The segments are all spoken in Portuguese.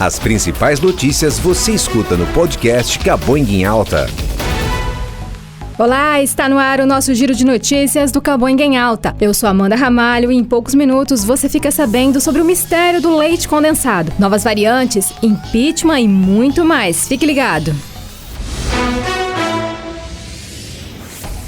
As principais notícias você escuta no podcast Caboinga em Alta. Olá, está no ar o nosso giro de notícias do Caboinga em Alta. Eu sou Amanda Ramalho e em poucos minutos você fica sabendo sobre o mistério do leite condensado, novas variantes, impeachment e muito mais. Fique ligado!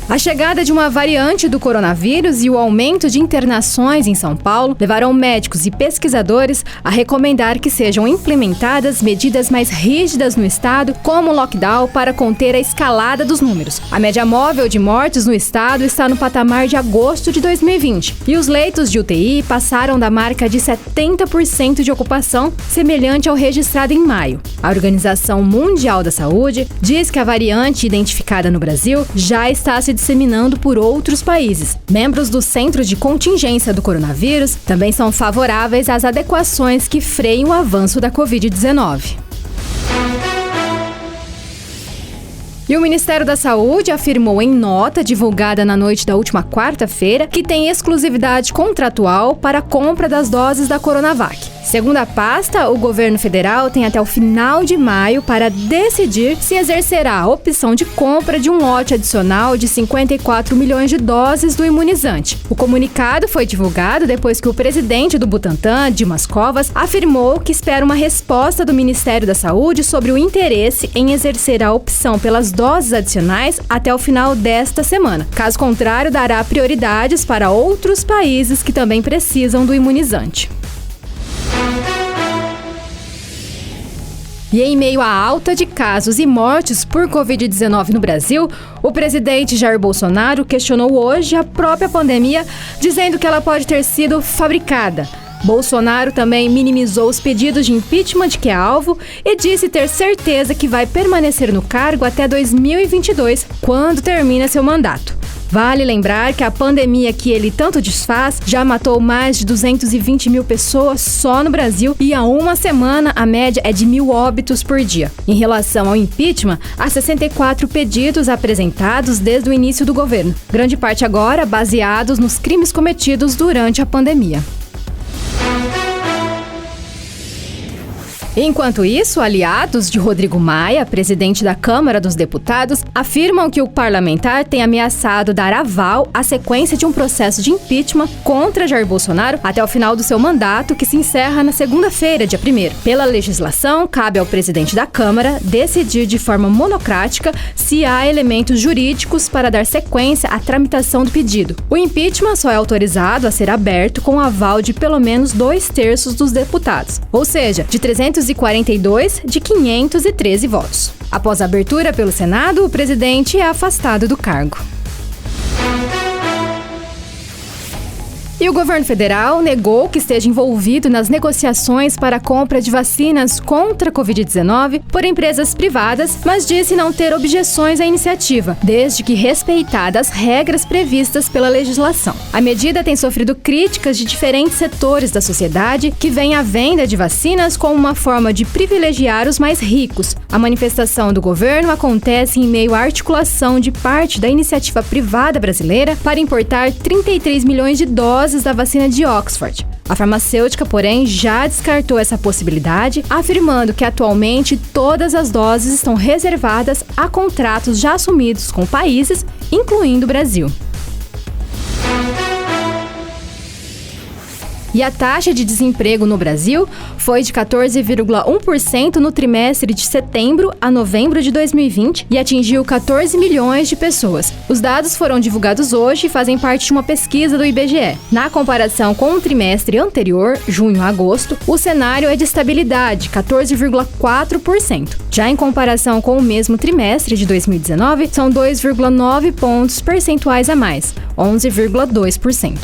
A chegada de uma variante do coronavírus e o aumento de internações em São Paulo levaram médicos e pesquisadores a recomendar que sejam implementadas medidas mais rígidas no estado, como o lockdown, para conter a escalada dos números. A média móvel de mortes no estado está no patamar de agosto de 2020 e os leitos de UTI passaram da marca de 70% de ocupação, semelhante ao registrado em maio. A Organização Mundial da Saúde diz que a variante identificada no Brasil já está se disseminando por outros países. Membros do Centro de Contingência do Coronavírus também são favoráveis às adequações que freiem o avanço da Covid-19. E o Ministério da Saúde afirmou em nota divulgada na noite da última quarta-feira que tem exclusividade contratual para a compra das doses da Coronavac. Segundo a pasta, o governo federal tem até o final de maio para decidir se exercerá a opção de compra de um lote adicional de 54 milhões de doses do imunizante. O comunicado foi divulgado depois que o presidente do Butantan, Dimas Covas, afirmou que espera uma resposta do Ministério da Saúde sobre o interesse em exercer a opção pelas doses adicionais até o final desta semana. Caso contrário, dará prioridades para outros países que também precisam do imunizante. E em meio à alta de casos e mortes por Covid-19 no Brasil, o presidente Jair Bolsonaro questionou hoje a própria pandemia, dizendo que ela pode ter sido fabricada. Bolsonaro também minimizou os pedidos de impeachment de que é alvo e disse ter certeza que vai permanecer no cargo até 2022, quando termina seu mandato. Vale lembrar que a pandemia que ele tanto desfaz já matou mais de 220 mil pessoas só no Brasil e há uma semana a média é de 1.000 óbitos por dia. Em relação ao impeachment, há 64 pedidos apresentados desde o início do governo, grande parte agora baseados nos crimes cometidos durante a pandemia. Enquanto isso, aliados de Rodrigo Maia, presidente da Câmara dos Deputados, afirmam que o parlamentar tem ameaçado dar aval à sequência de um processo de impeachment contra Jair Bolsonaro até o final do seu mandato, que se encerra na segunda-feira, dia 1º. Pela legislação, cabe ao presidente da Câmara decidir de forma monocrática se há elementos jurídicos para dar sequência à tramitação do pedido. O impeachment só é autorizado a ser aberto com o aval de pelo menos 2/3 dos deputados, ou seja, de 342 de 513 votos. Após a abertura pelo Senado, o presidente é afastado do cargo. E o governo federal negou que esteja envolvido nas negociações para a compra de vacinas contra a Covid-19 por empresas privadas, mas disse não ter objeções à iniciativa, desde que respeitadas as regras previstas pela legislação. A medida tem sofrido críticas de diferentes setores da sociedade que veem a venda de vacinas como uma forma de privilegiar os mais ricos. A manifestação do governo acontece em meio à articulação de parte da iniciativa privada brasileira para importar 33 milhões de doses da vacina de Oxford. A farmacêutica, porém, já descartou essa possibilidade, afirmando que atualmente todas as doses estão reservadas a contratos já assumidos com países, incluindo o Brasil. E a taxa de desemprego no Brasil foi de 14,1% no trimestre de setembro a novembro de 2020 e atingiu 14 milhões de pessoas. Os dados foram divulgados hoje e fazem parte de uma pesquisa do IBGE. Na comparação com o trimestre anterior, junho a agosto, o cenário é de estabilidade, 14,4%. Já em comparação com o mesmo trimestre de 2019, são 2,9 pontos percentuais a mais, 11,2%.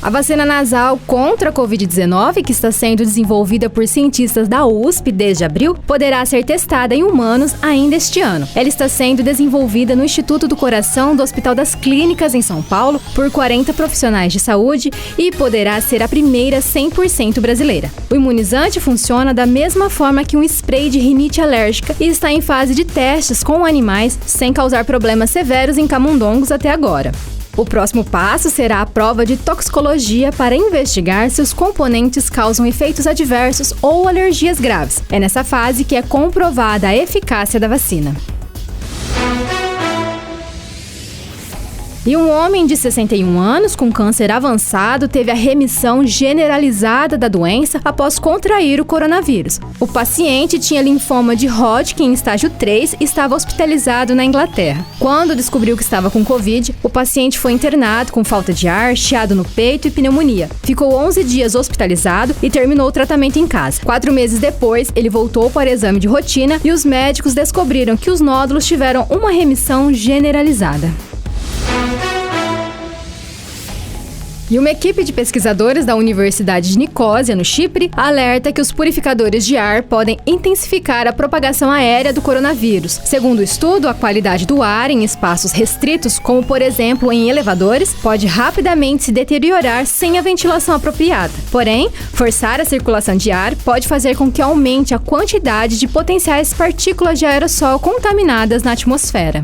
A vacina nasal contra a Covid-19, que está sendo desenvolvida por cientistas da USP desde abril, poderá ser testada em humanos ainda este ano. Ela está sendo desenvolvida no Instituto do Coração do Hospital das Clínicas, em São Paulo, por 40 profissionais de saúde e poderá ser a primeira 100% brasileira. O imunizante funciona da mesma forma que um spray de rinite alérgica e está em fase de testes com animais, sem causar problemas severos em camundongos até agora. O próximo passo será a prova de toxicologia para investigar se os componentes causam efeitos adversos ou alergias graves. É nessa fase que é comprovada a eficácia da vacina. E um homem de 61 anos com câncer avançado teve a remissão generalizada da doença após contrair o coronavírus. O paciente tinha linfoma de Hodgkin em estágio 3 e estava hospitalizado na Inglaterra. Quando descobriu que estava com Covid, o paciente foi internado com falta de ar, chiado no peito e pneumonia. Ficou 11 dias hospitalizado e terminou o tratamento em casa. 4 meses depois, ele voltou para exame de rotina e os médicos descobriram que os nódulos tiveram uma remissão generalizada. E uma equipe de pesquisadores da Universidade de Nicósia, no Chipre, alerta que os purificadores de ar podem intensificar a propagação aérea do coronavírus. Segundo o estudo, a qualidade do ar em espaços restritos, como por exemplo em elevadores, pode rapidamente se deteriorar sem a ventilação apropriada. Porém, forçar a circulação de ar pode fazer com que aumente a quantidade de potenciais partículas de aerossol contaminadas na atmosfera.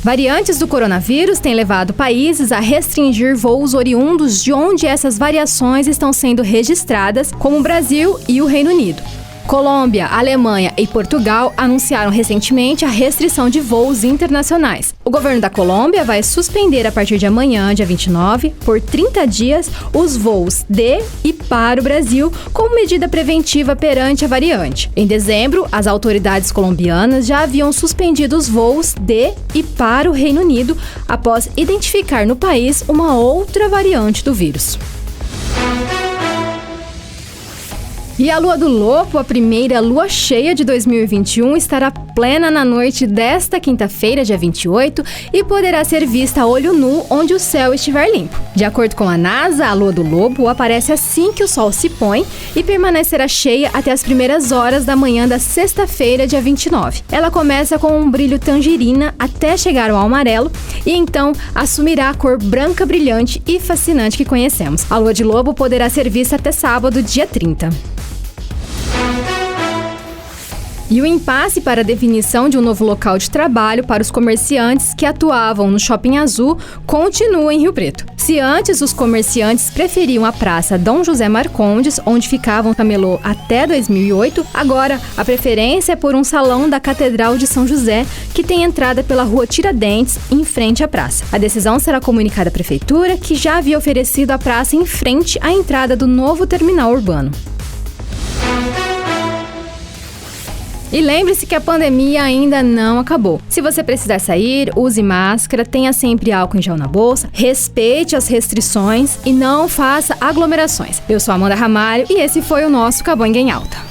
Variantes do coronavírus têm levado países a restringir voos oriundos de onde essas variações estão sendo registradas, como o Brasil e o Reino Unido. Colômbia, Alemanha e Portugal anunciaram recentemente a restrição de voos internacionais. O governo da Colômbia vai suspender a partir de amanhã, dia 29, por 30 dias, os voos de e para o Brasil como medida preventiva perante a variante. Em dezembro, as autoridades colombianas já haviam suspendido os voos de e para o Reino Unido após identificar no país uma outra variante do vírus. E a Lua do Lobo, a primeira lua cheia de 2021, estará plena na noite desta quinta-feira, dia 28, e poderá ser vista a olho nu onde o céu estiver limpo. De acordo com a NASA, a Lua do Lobo aparece assim que o sol se põe e permanecerá cheia até as primeiras horas da manhã da sexta-feira, dia 29. Ela começa com um brilho tangerina até chegar ao amarelo e então assumirá a cor branca brilhante e fascinante que conhecemos. A Lua de Lobo poderá ser vista até sábado, dia 30. E o impasse para a definição de um novo local de trabalho para os comerciantes que atuavam no Shopping Azul continua em Rio Preto. Se antes os comerciantes preferiam a Praça Dom José Marcondes, onde ficavam camelô até 2008, agora a preferência é por um salão da Catedral de São José, que tem entrada pela Rua Tiradentes, em frente à praça. A decisão será comunicada à Prefeitura, que já havia oferecido a praça em frente à entrada do novo terminal urbano. E lembre-se que a pandemia ainda não acabou. Se você precisar sair, use máscara, tenha sempre álcool em gel na bolsa, respeite as restrições e não faça aglomerações. Eu sou Amanda Ramalho e esse foi o nosso Cabonga em Alta.